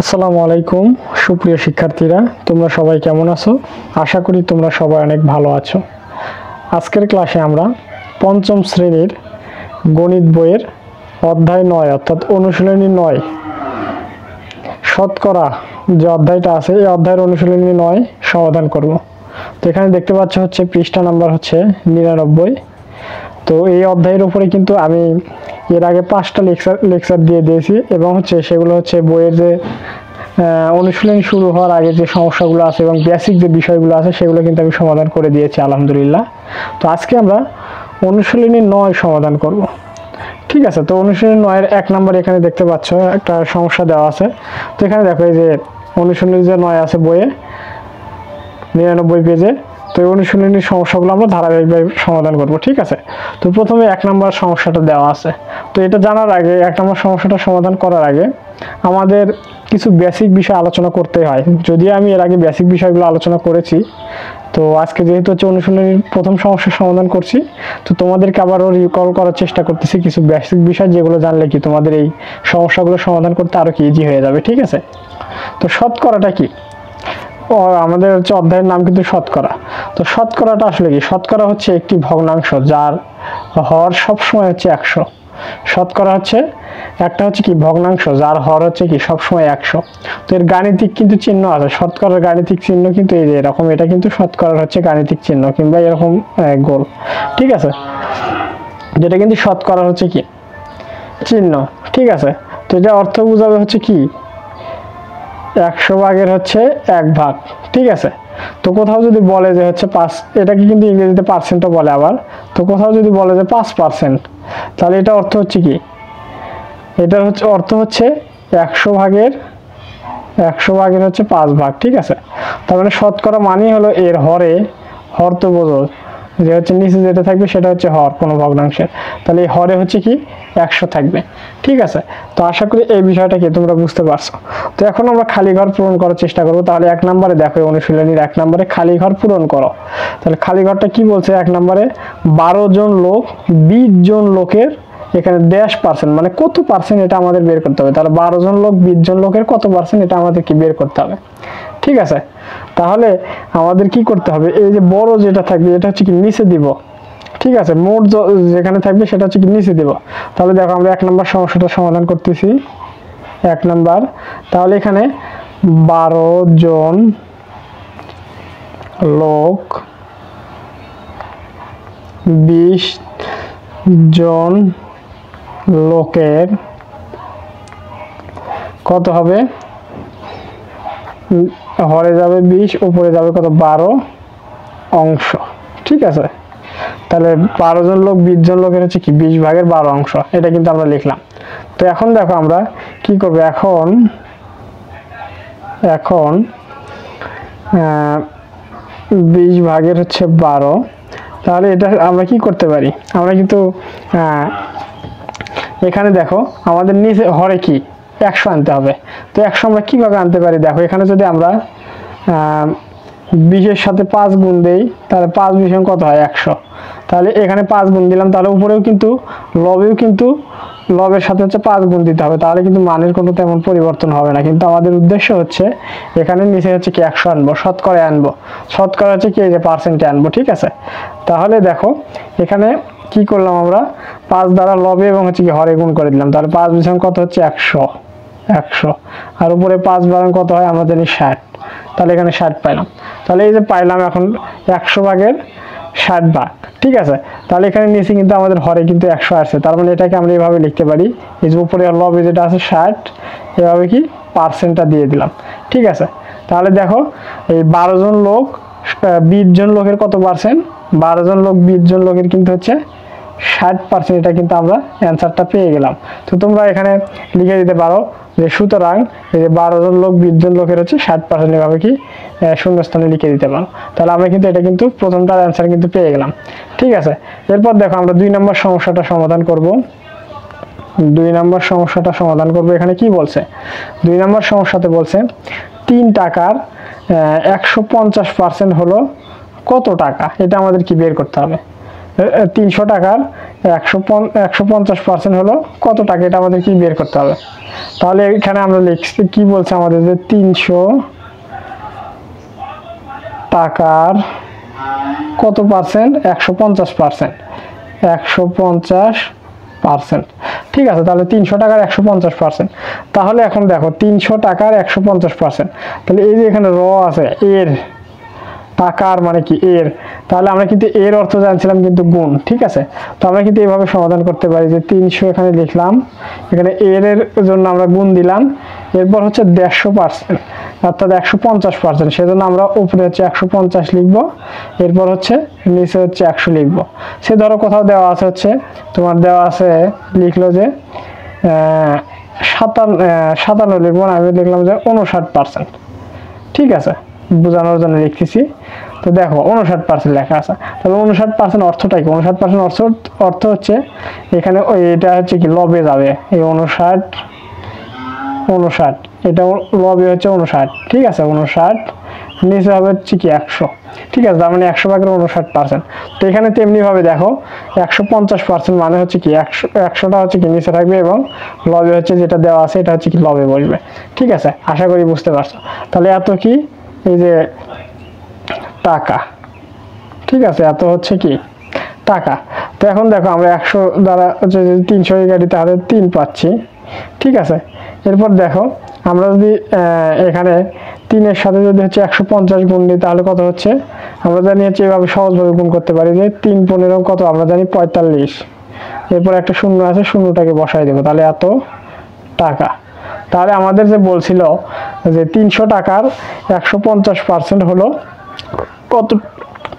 আসসালামু আলাইকুম সুপ্রিয় শিক্ষার্থীরা, তোমরা সবাই কেমন আছো? আশা করি তোমরা সবাই অনেক ভালো আছো। আজকের ক্লাসে আমরা পঞ্চম শ্রেণীর গণিত বইয়ের অধ্যায় 9 অর্থাৎ অনুশীলনী 9 শতকরা যে অধ্যায়টা আছে এই অধ্যায়ের অনুশীলনী 9 সমাধান করব। তো এখানে দেখতে পাচ্ছ হচ্ছে পৃষ্ঠা নাম্বার হচ্ছে 99। তো এই অধ্যায়ের উপরে কিন্তু আমি এর আগে 5টা লেকচার দিয়ে দিয়েছি এবং হচ্ছে সেগুলো হচ্ছে বইয়ের যে অনুশীলনী শুরু হওয়ার আগে যে সমস্যাগুলো আছে এবং বেসিক যে বিষয়গুলো আছে সেগুলো কিন্তু আমি সমাধান করে দিয়েছি আলহামদুলিল্লাহ। তো আজকে আমরা অনুশীলনী 9 সমাধান করব। ঠিক আছে, তো অনুশীলনী 9 এর 1 নম্বর এখানে দেখতে পাচ্ছ একটা সমস্যা দেওয়া আছে। তো এখানে দেখো এই যে অনুশীলনী যে 9 আছে বইয়ে 99 পেজে, তো এই অনুশীলনীর সমস্যাগুলো আমরা ধারাবাহিকভাবে সমাধান করব। ঠিক আছে, তো প্রথমে 1 নম্বর সমস্যাটা দেওয়া আছে। তো এটা জানার আগে 1 নম্বর সমস্যাটা সমাধান করার আগে আমাদের কিছু বেসিক বিষয় আলোচনা করতে হয়। যদিও আমি এর আগে বেসিক বিষয়গুলো আলোচনা করেছি, তো আজকে যেহেতু হচ্ছে অনুশীলনীর প্রথম সমস্যার সমাধান করছি, তো তোমাদেরকে আবারও রিকল করার চেষ্টা করতেছি কিছু বেসিক বিষয় যেগুলো জানলে কি তোমাদের এই সমস্যাগুলো সমাধান করতে আরও কি ইজি হয়ে যাবে। ঠিক আছে, তো শতকরাটা কি? আমাদের হচ্ছে অধ্যায়ের নাম কিন্তু শতকরা। তো শতকরাটা আসলে কি? শতকরা হচ্ছে একটি ভগ্নাংশ যার হর সবসময় হচ্ছে 100। শতকরা হচ্ছে একটা হচ্ছে কি ভগ্নাংশ যার হর হচ্ছে কি সবসময় 100। তো এর গাণিতিক কিন্তু চিহ্ন আছে। শতকরার গাণিতিক চিহ্ন কিন্তু এই যে এরকম, এটা কিন্তু শতকরার হচ্ছে গাণিতিক চিহ্ন কিংবা এরকম গোল। ঠিক আছে, যেটা কিন্তু শতকরার হচ্ছে কি চিহ্ন। ঠিক আছে, তো এটা অর্থ বোঝাবে হচ্ছে কি 100 ভাগের হচ্ছে 1 ভাগ। ঠিক আছে, তো কোথাও যদি বলে যে হচ্ছে 5, এটাকে কিন্তু ইংরেজিতে পার্সেন্টও বলে আবার। তো কোথাও যদি বলে যে 5%, তাহলে এটা অর্থ হচ্ছে কি, এটার হচ্ছে অর্থ হচ্ছে 100 ভাগের হচ্ছে 5 ভাগ। ঠিক আছে, তার মানে শতকরা মানেই হলো এর হর তো বোঝো যে হচ্ছে নিচে যেটা থাকবে সেটা হচ্ছে হর কোনো ভগ্নাংশের, তাহলে এই হরে হচ্ছে কি 100 থাকবে। ঠিক আছে, তো আশা করি এই বিষয়টা কি তোমরা বুঝতে পারছো। তো এখন আমরা খালি ঘর পূরণ করার চেষ্টা করবো। তাহলে 1 নম্বরে দেখো অনুশীলনীর 1 নম্বরে খালি ঘর পূরণ করো। তাহলে খালি ঘরটা কি বলছে? 1 নম্বরে 12 জন লোক 20 জন লোকের এখানে 10% মানে কত পার্সেন্ট এটা আমাদের বের করতে হবে। তাহলে 12 জন লোক 20 জন লোকের কত পার্সেন্ট এটা আমাদের কি বের করতে হবে। ঠিক আছে, তাহলে আমাদের কি করতে হবে? এই যে বড় যেটা থাকবে এটা হচ্ছে কি নিচে দিব। ঠিক আছে, মোট যেখানে থাকবে সেটা হচ্ছে কি নিচে দিব। তাহলে দেখো আমরা 1 নম্বর সমস্যাটা সমাধান করতেছি। 1 নম্বর, তাহলে এখানে 12 জন লোক 20 জন লোকের কত হবে? হরে যাবে 20, উপরে যাবে কত? 12 অংশ। ঠিক আছে, তাহলে 12 জন লোক 20 জন লোকের হচ্ছে কি 20 ভাগের 12 অংশ, এটা কিন্তু আমরা লিখলাম। তো এখন দেখো আমরা কি করব। এখন 20 ভাগের হচ্ছে 12, তাহলে এটা আমরা কি করতে পারি? আমরা কিন্তু এখানে দেখো আমাদের নিচে হরে কি 100 আনতে হবে। তো 100 আমরা কিভাবে আনতে পারি? দেখো এখানে যদি আমরা 20-এর সাথে 5 গুণ দেই তাহলে 5 20 কত হয়? 100। তাহলে এখানে 5 গুণ দিলাম, তাহলে উপরেও কিন্তু লবের সাথে হচ্ছে 5 গুণ দিতে হবে, তাহলে কিন্তু মানের কোনো তেমন পরিবর্তন হবে না। কিন্তু আমাদের উদ্দেশ্য হচ্ছে এখানে নিচে হচ্ছে কি 100 আনবো, শতকরা আনবো। শতকরা হচ্ছে কি এই যে পার্সেন্টে আনবো। ঠিক আছে, তাহলে দেখো এখানে কি করলাম আমরা 5 দ্বারা লবে এবং হচ্ছে কি হরে গুণ করে দিলাম। তাহলে 5 20 কত হচ্ছে? 100 আর উপরে 5 12 কত হয়? আমরা জানি 60। তাহলে এখানে 60 পাইলাম। তাহলে এই যে পাইলাম এখন 100 ভাগের 60 ভাগ। ঠিক আছে, তাহলে এখানে নিচে কিন্তু আমাদের হরে কিন্তু 100 আসছে। তার মানে এটাকে আমরা এইভাবে লিখতে পারি, এই যে উপরে লবে যেটা আছে 60, এভাবে কি পার্সেন্টটা দিয়ে দিলাম। ঠিক আছে, তাহলে দেখো এই 12 জন লোক 20 জন লোকের কত পার্সেন্ট? 12 জন লোক 20 জন লোকের কিন্তু হচ্ছে 60%। এটা কিন্তু আমরা অ্যান্সারটা পেয়ে গেলাম। তো তোমরা এখানে লিখে দিতে পারো যে সুতরাং এই যে 12 জন লোক 20 জন লোকের হচ্ছে 60%, এভাবে কি শূন্যস্থানে লিখে দিতে পারো। তাহলে আমরা কিন্তু এটা কিন্তু প্রথমটার অ্যান্সার কিন্তু পেয়ে গেলাম। ঠিক আছে, এরপর দেখো আমরা 2 নম্বর সমস্যাটা সমাধান করব। 2 নম্বর সমস্যাটা সমাধান করব। এখানে কি বলছে? 2 নম্বর সমস্যাতে বলছে 3 টাকার 150% হলো কত টাকা? এটা আমাদের কি বের করতে হবে। 300 টাকার 150% হলো কত টাকা, এটা আমাদের কি বের করতে হবে। তাহলে এখানে আমরা লিখছি কি বলছে আমাদের, যে 300 টাকার কত পার্সেন্ট, 150%, 150%। ঠিক আছে, তাহলে 300 টাকার 150%। তাহলে এখন দেখো 300 টাকার 150%, তাহলে এই যে এখানে র আছে এর, টাকার মানে কি এর, তাহলে আমরা কিন্তু এর অর্থ জানছিলাম কিন্তু গুণ। ঠিক আছে, তো আমরা কিন্তু এইভাবে সমাধান করতে পারি যে 300 এখানে লিখলাম, এখানে এর জন্য আমরা গুণ দিলাম, এরপর হচ্ছে 150%, অর্থাৎ 150%, সেজন্য আমরা উপরে হচ্ছে 150 লিখবো, এরপর হচ্ছে নিচে হচ্ছে 100 লিখবো। সে ধরো কোথাও দেওয়া আছে হচ্ছে তোমার দেওয়া আছে, লিখলো যে 57 লিখবো না, আমি লিখলাম যে 59%। ঠিক আছে, বোঝানোর জন্য লিখতেছি। তো দেখো 59% লেখা আছে, তাহলে 59% অর্থটা কি, 59% অর্থ হচ্ছে এখানে এটা হচ্ছে কি লবে যাবে, এই 59, এটা লবে হচ্ছে 59। ঠিক আছে, 59, নিচে হবে হচ্ছে কি 100। ঠিক আছে, তার মানে 100 ভাগের 59%। তো এখানে তেমনি ভাবে দেখো 150% মানে হচ্ছে কি 100টা হচ্ছে কি নিচে থাকবে, এবং লবে হচ্ছে যেটা দেওয়া আছে এটা হচ্ছে কি লবে বসবে। ঠিক আছে, আশা করি বুঝতে পারছো। তাহলে এত কি, এই যে টাকা। ঠিক আছে, এত হচ্ছে কি টাকা। তো এখন দেখো আমরা 100 দ্বারা হচ্ছে 300 গাড়ি, তাহলে 3 পাচ্ছি। ঠিক আছে, এরপর দেখো আমরা যদি এখানে 3-এর সাথে যদি হচ্ছে 150 গুণ নিই, তাহলে কত হচ্ছে, আমরা জানি হচ্ছে এভাবে সহজভাবে গুণ করতে পারি যে 3 15 কত, আমরা জানি 45। এরপর একটা শূন্য আছে, শূন্যটাকে বসাই দেবো, তাহলে এত টাকা। তাহলে আমাদের যে বলছিল যে 300 টাকার 150% হলো কত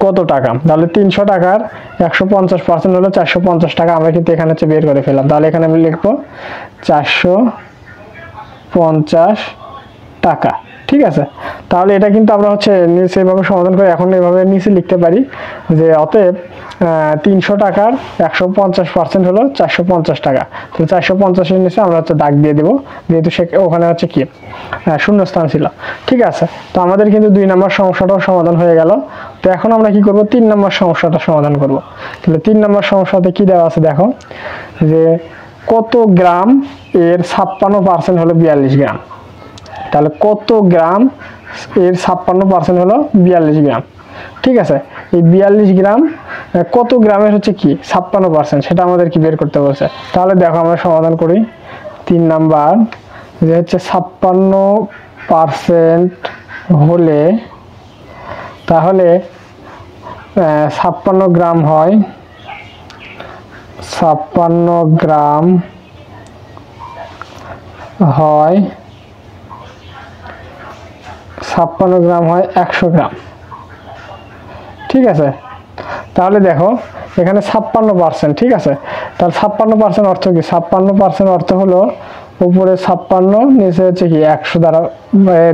কত টাকা, তাহলে 300 টাকার 150% হলো 450 টাকা। আমরা কিন্তু এখানে হচ্ছে বের করে ফেললাম, তাহলে এখানে আমি লিখবো 450 টাকা। ঠিক আছে, তাহলে এটা কিন্তু আমরা হচ্ছে নিচে এভাবে সমাধান করে এখন এভাবে নিচে লিখতে পারি যে অতএব 300 টাকার 150% হলো 450 টাকা। তো 450-এর নিচে আমরা হচ্ছে দাগ দিয়ে দেবো, যেহেতু সে ওখানে হচ্ছে কি শূন্যস্থান ছিল। ঠিক আছে, তো আমাদের কিন্তু 2 নম্বর সমস্যাটাও সমাধান হয়ে গেল। তো এখন আমরা কি করব, 3 নম্বর সমস্যাটা সমাধান করব। তাহলে 3 নম্বর সমস্যাতে কি দেওয়া আছে দেখো, যে কত গ্রাম এর 56% হলো 42 গ্রাম। তাহলে কত গ্রাম এর 56% হলো 42 গ্রাম। ঠিক আছে, এই 42 গ্রাম কত গ্রামের হচ্ছে কি 56%, সেটা আমাদের কি বের করতে বলছে। তাহলে দেখো আমরা সমাধান করি। 3 নাম্বার যে হচ্ছে 56% হলে, তাহলে 56 গ্রাম হয়, 56 গ্রাম হয় 56 গ্রাম হয় 100 গ্রাম। ঠিক আছে, তাহলে দেখো এখানে 56%। ঠিক আছে, তাহলে 56% অর্থ কি, 56% অর্থ হলো উপরে 56, নিচে হচ্ছে কি 100 দ্বারা,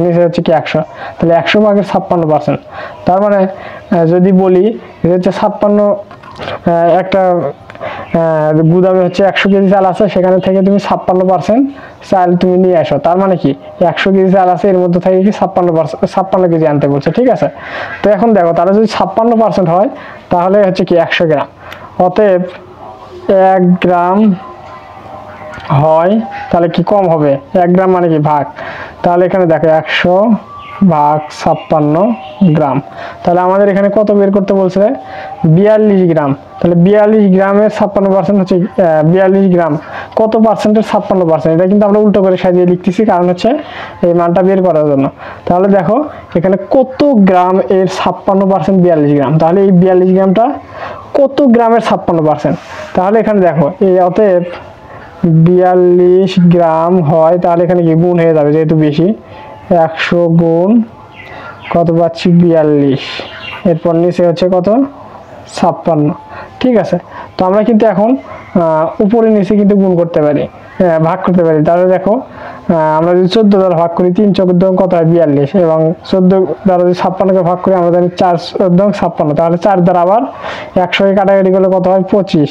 নিচে হচ্ছে কি 100, তাহলে 100 ভাগের 56%। তার মানে যদি বলি যে হচ্ছে 56 একটা গুদামে হচ্ছে 100 কেজি চাল আছে, সেখানে থেকে তুমি 56% চাল তুমি নিয়ে আসো, তার মানে কি 100 কেজি চাল আছে, এর মধ্যে থেকে কি 56 কেজি আনতে বলছে। ঠিক আছে, তো এখন দেখো তাহলে যদি 56% হয়, তাহলে হচ্ছে কি 100 গ্রাম, অতএব 1 গ্রাম হয়, তাহলে কি কম হবে, 1 গ্রাম মানে কি ভাগ, তাহলে এখানে দেখো 100 ভাগ 56 গ্রাম। তাহলে আমাদের এখানে কত বের করতে বলছে, 42 গ্রাম। তাহলে 42 গ্রামের 56% হচ্ছে 42 গ্রাম কত পার্সেন্টের 56%, এটা কিন্তু আমরা উল্টো করে সাজিয়ে লিখতেছি, কারণ হচ্ছে এই মানটা বের করার জন্য। তাহলে দেখো এখানে কত গ্রাম এর 56% 42 গ্রাম, তাহলে এই 42 গ্রামটা কত গ্রামের 56%, তাহলে এখানে দেখো এই অতএব 42 গ্রাম হয়, তাহলে এখানে কি গুণ হয়ে যাবে, যেহেতু বেশি 100 গুণ কত পাচ্ছি 42, এরপর নিচে হচ্ছে কত 56। ঠিক আছে, তো আমরা কিন্তু এখন উপরে নিচে কিন্তু গুণ করতে পারি, ভাগ করতে পারি। তাহলে দেখো আমরা যদি 14 দ্বারা ভাগ করি, 3 14 কত হয় 42, এবং 14 দ্বারা যদি 56কে ভাগ করি, আমরা জানি 4 14 56, তাহলে 4 দ্বারা আবার 100কে কাটাকাটি করলে কত হয় 25।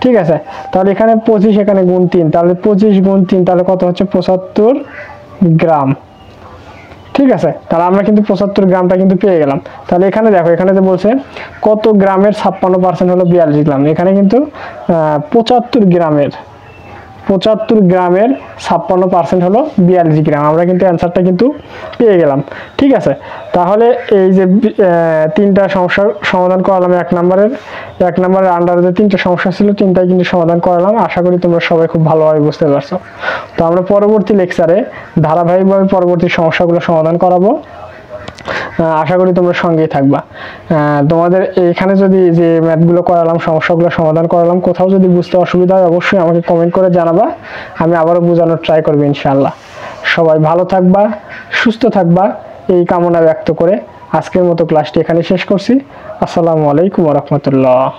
ঠিক আছে, তাহলে এখানে 25, এখানে গুণ 3, তাহলে 25 গুণ 3, তাহলে কত হচ্ছে 75 গ্রাম। ঠিক আছে, তাহলে আমরা কিন্তু 75 গ্রামটা কিন্তু পেয়ে গেলাম। তাহলে এখানে দেখো, এখানে যে বলছে কত গ্রামের 56% হলো 42 গ্রাম, এখানে কিন্তু 75 গ্রামের 56% হলো 42 গ্রাম। আমরা কিন্তু অ্যান্সারটা কিন্তু পেয়ে গেলাম। ঠিক আছে, তাহলে এই যে তিনটা সমস্যার সমাধান করালাম, এক নম্বরের আন্ডারে যে তিনটা সমস্যা ছিল তিনটাই কিন্তু সমাধান করালাম। আশা করি তোমরা সবাই খুব ভালোভাবে বুঝতে পারছো। তো আমরা পরবর্তী লেকচারে ধারাবাহিকভাবে পরবর্তী সমস্যাগুলো সমাধান করাবো। আশা করি তোমরা সঙ্গেই থাকবা। তোমাদের এইখানে যদি যে ম্যাথগুলো করালাম, সমস্যাগুলো সমাধান করালাম, কোথাও যদি বুঝতে অসুবিধা হয় অবশ্যই আমাকে কমেন্ট করে জানাবা, আমি আবারও বোঝানোর ট্রাই করবো ইনশাআল্লাহ। সবাই ভালো থাকবা, সুস্থ থাকবা, এই কামনা ব্যক্ত করে আজকের মতো ক্লাসটি এখানে শেষ করছি। আসসালামু আলাইকুম ওয়া রাহমাতুল্লাহ।